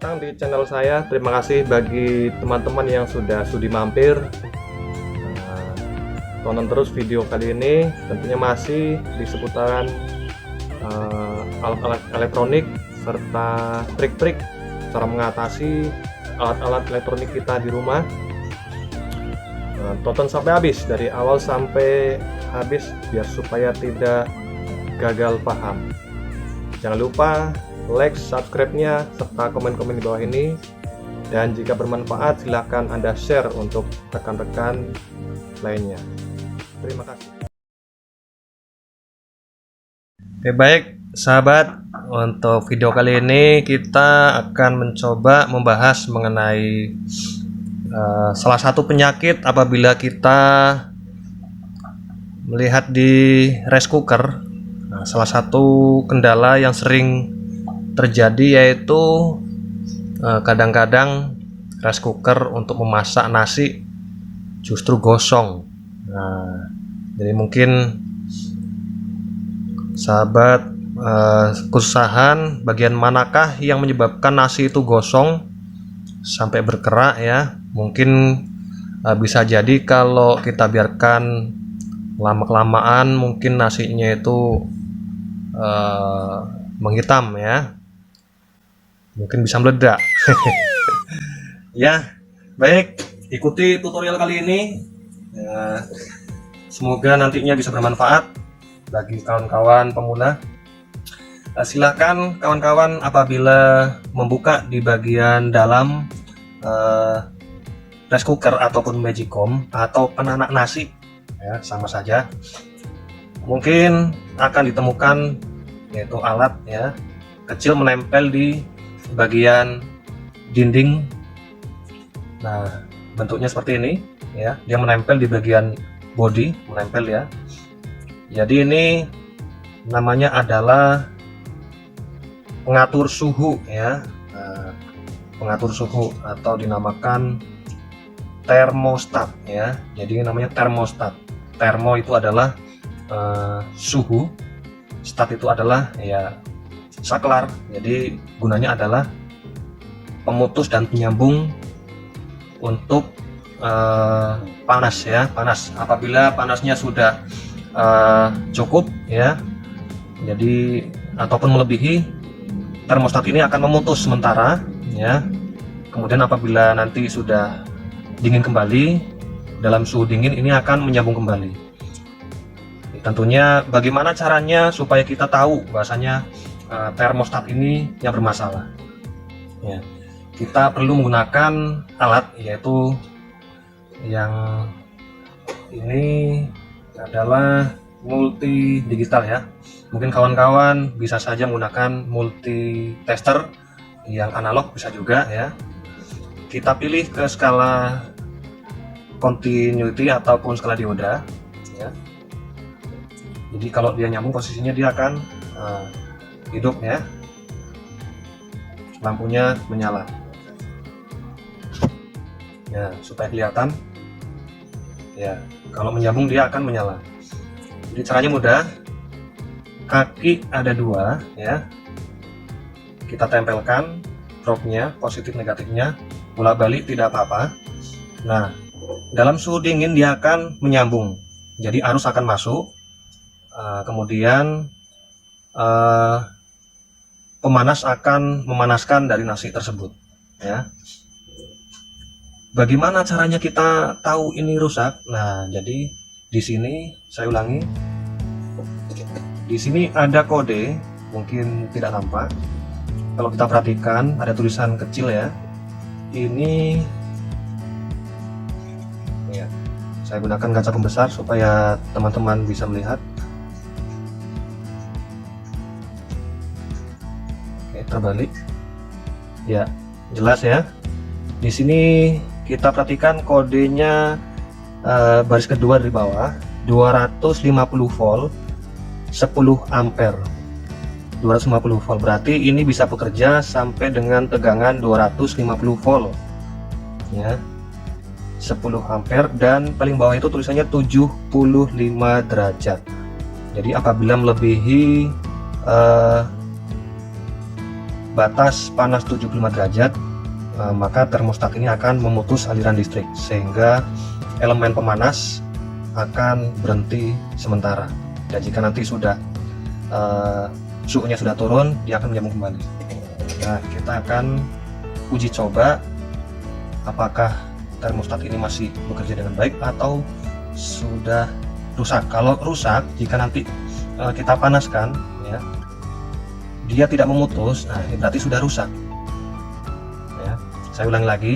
datang di channel saya. Terima kasih bagi teman-teman yang sudah sudi mampir. Tonton terus video kali ini, tentunya masih di seputaran alat-alat elektronik serta trik-trik cara mengatasi alat-alat elektronik kita di rumah. Tonton sampai habis, dari awal sampai habis, biar supaya tidak gagal paham. Jangan lupa like, subscribe-nya, serta komen-komen di bawah ini. Dan jika bermanfaat, silahkan Anda share untuk rekan-rekan lainnya. Terima kasih. Oke, baik sahabat, untuk video kali ini kita akan mencoba membahas mengenai salah satu penyakit apabila kita melihat di rice cooker. Salah satu kendala yang sering terjadi yaitu kadang-kadang rice cooker untuk memasak nasi justru gosong. Jadi mungkin sahabat kesusahan bagian manakah yang menyebabkan nasi itu gosong sampai berkerak ya. Mungkin bisa jadi kalau kita biarkan lama-kelamaan mungkin nasinya itu menghitam ya, mungkin bisa meledak. Ya, baik, ikuti tutorial kali ini ya, semoga nantinya bisa bermanfaat bagi kawan-kawan pemula. Silahkan kawan-kawan apabila membuka di bagian dalam rice cooker ataupun magicom atau penanak nasi ya, sama saja, mungkin akan ditemukan yaitu alat ya kecil menempel di bagian dinding. Nah, bentuknya seperti ini ya, dia menempel di bagian body, menempel ya. Jadi ini namanya adalah pengatur suhu ya, pengatur suhu atau dinamakan termostat ya. Jadi namanya termostat. Termo itu adalah suhu, stat itu adalah ya saklar. Jadi gunanya adalah pemutus dan penyambung untuk panas ya, panas. Apabila panasnya sudah cukup ya, jadi ataupun melebihi, termostat ini akan memutus sementara ya. Kemudian apabila nanti sudah dingin kembali, dalam suhu dingin ini akan menyambung kembali. Tentunya bagaimana caranya supaya kita tahu bahwasanya termostat ini yang bermasalah ya. Kita perlu menggunakan alat, yaitu yang ini adalah multi digital ya. Mungkin kawan-kawan bisa saja menggunakan multi tester yang analog, bisa juga ya. Kita pilih ke skala continuity ataupun skala dioda ya. Jadi kalau dia nyambung posisinya dia akan hidup ya, lampunya menyala ya, supaya kelihatan ya. Kalau menyambung dia akan menyala. Jadi caranya mudah, kaki ada dua ya, kita tempelkan probe-nya, positif negatifnya, bolak-balik tidak apa-apa. Nah, dalam suhu dingin dia akan menyambung, jadi arus akan masuk. Kemudian pemanas akan memanaskan dari nasi tersebut ya. Bagaimana caranya kita tahu ini rusak? Nah, jadi di sini saya ulangi, di sini ada kode, mungkin tidak nampak. Kalau kita perhatikan ada tulisan kecil ya. Ini ya, saya gunakan kaca pembesar supaya teman-teman bisa melihat. Terbalik ya, jelas ya. Di sini kita perhatikan kodenya baris kedua dari bawah, 250 volt 10 ampere. 250 volt berarti ini bisa bekerja sampai dengan tegangan 250 volt ya, 10 ampere. Dan paling bawah itu tulisannya 75 derajat. Jadi apabila melebihi batas panas 75 derajat, maka termostat ini akan memutus aliran listrik sehingga elemen pemanas akan berhenti sementara. Dan jika nanti sudah suhunya sudah turun, dia akan menyambung kembali. Nah, kita akan uji coba apakah termostat ini masih bekerja dengan baik atau sudah rusak. Kalau rusak, jika nanti kita panaskan, ya, dia tidak memutus, nah ini berarti sudah rusak. Ya, saya ulangi lagi,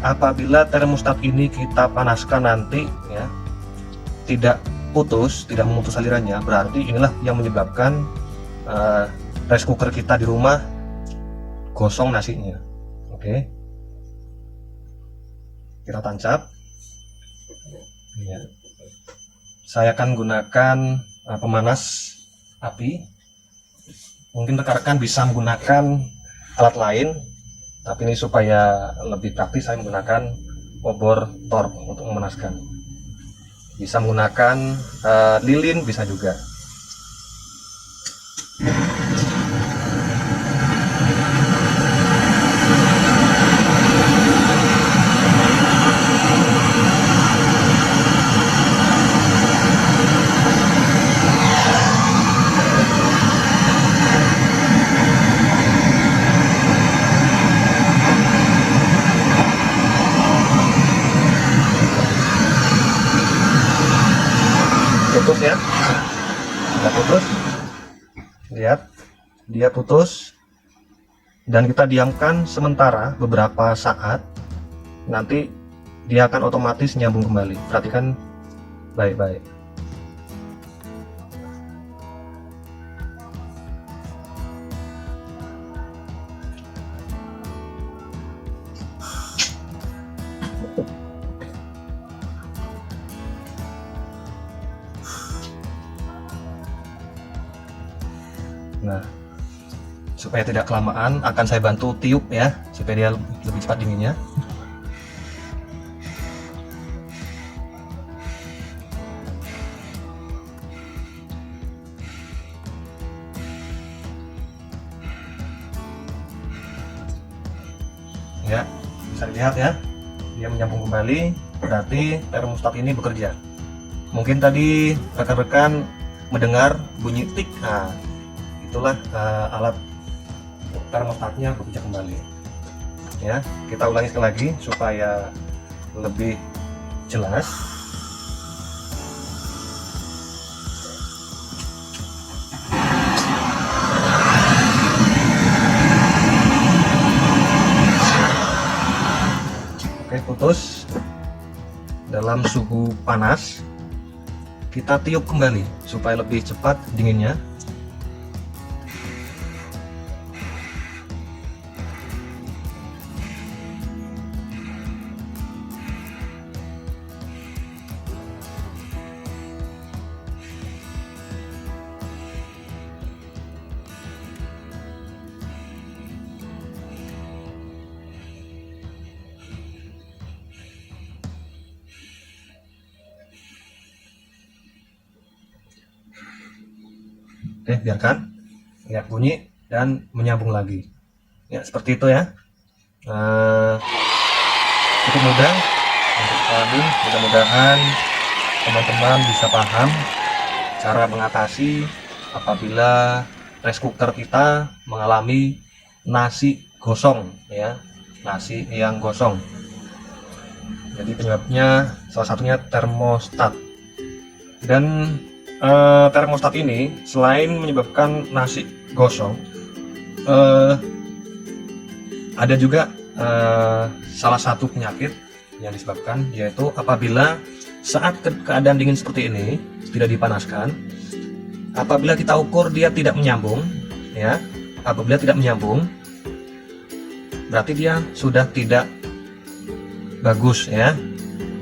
apabila termostat ini kita panaskan nanti, ya, tidak putus, tidak memutus alirannya, berarti inilah yang menyebabkan rice cooker kita di rumah gosong nasinya. Oke, kita tancap. Ya. Saya akan gunakan pemanas api. Mungkin rekan-rekan bisa menggunakan alat lain, tapi ini supaya lebih praktis saya menggunakan obor tork untuk memanaskan. Bisa menggunakan lilin, bisa juga. Putus ya, sudah putus, lihat dia putus, dan kita diamkan sementara beberapa saat, nanti dia akan otomatis nyambung kembali. Perhatikan baik-baik. Nah, supaya tidak kelamaan akan saya bantu tiup ya, supaya dia lebih cepat dinginnya. Ya, bisa dilihat ya, dia menyambung kembali, berarti termostat ini bekerja. Mungkin tadi rekan-rekan mendengar bunyi tik, nah itulah alat termostatnya bekerja kembali. Ya, kita ulangi sekali lagi supaya lebih jelas. Oke, putus dalam suhu panas. Kita tiup kembali supaya lebih cepat dinginnya. Oke, biarkan lihat bunyi dan menyambung lagi. Ya, seperti itu ya. Cukup mudah untuk kami. Mudah-mudahan teman-teman bisa paham cara mengatasi apabila rice cooker kita mengalami nasi gosong, ya, nasi yang gosong. Jadi penyebabnya salah satunya termostat. Dan termostat ini selain menyebabkan nasi gosong, ada juga salah satu penyakit yang disebabkan, yaitu apabila saat keadaan dingin seperti ini tidak dipanaskan, apabila kita ukur dia tidak menyambung, ya, apabila tidak menyambung berarti dia sudah tidak bagus, ya,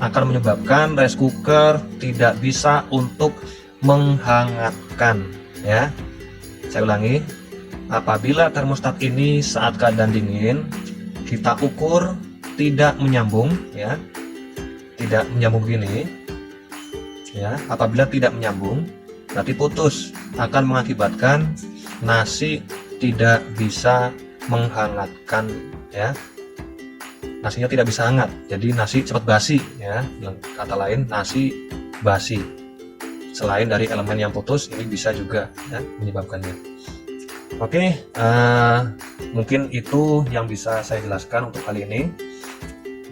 akan menyebabkan rice cooker tidak bisa untuk menghangatkan, ya. Saya ulangi, apabila termostat ini saat keadaan dingin kita ukur tidak menyambung, ya, tidak menyambung begini, ya, apabila tidak menyambung berarti putus, akan mengakibatkan nasi tidak bisa menghangatkan ya. Nasinya tidak bisa hangat, jadi nasi cepat basi ya. Dengan kata lain, nasi basi. Selain dari elemen yang putus, ini bisa juga ya menyebabkannya. Oke, mungkin itu yang bisa saya jelaskan untuk kali ini.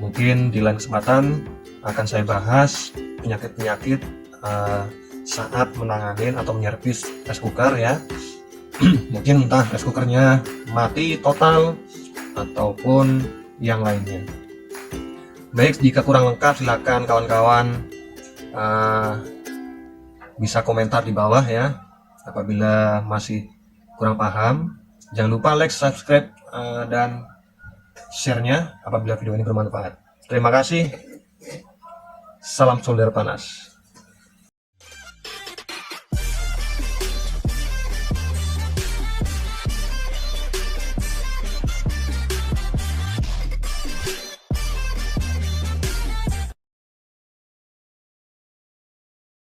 Mungkin di lain kesempatan akan saya bahas penyakit-penyakit saat menangani atau menyervis rice cooker ya. Mungkin entah rice cookernya mati total ataupun yang lainnya. Baik, jika kurang lengkap silakan kawan-kawan bisa komentar di bawah ya. Apabila masih kurang paham, jangan lupa like, subscribe, dan share-nya apabila video ini bermanfaat. Terima kasih. Salam solder panas.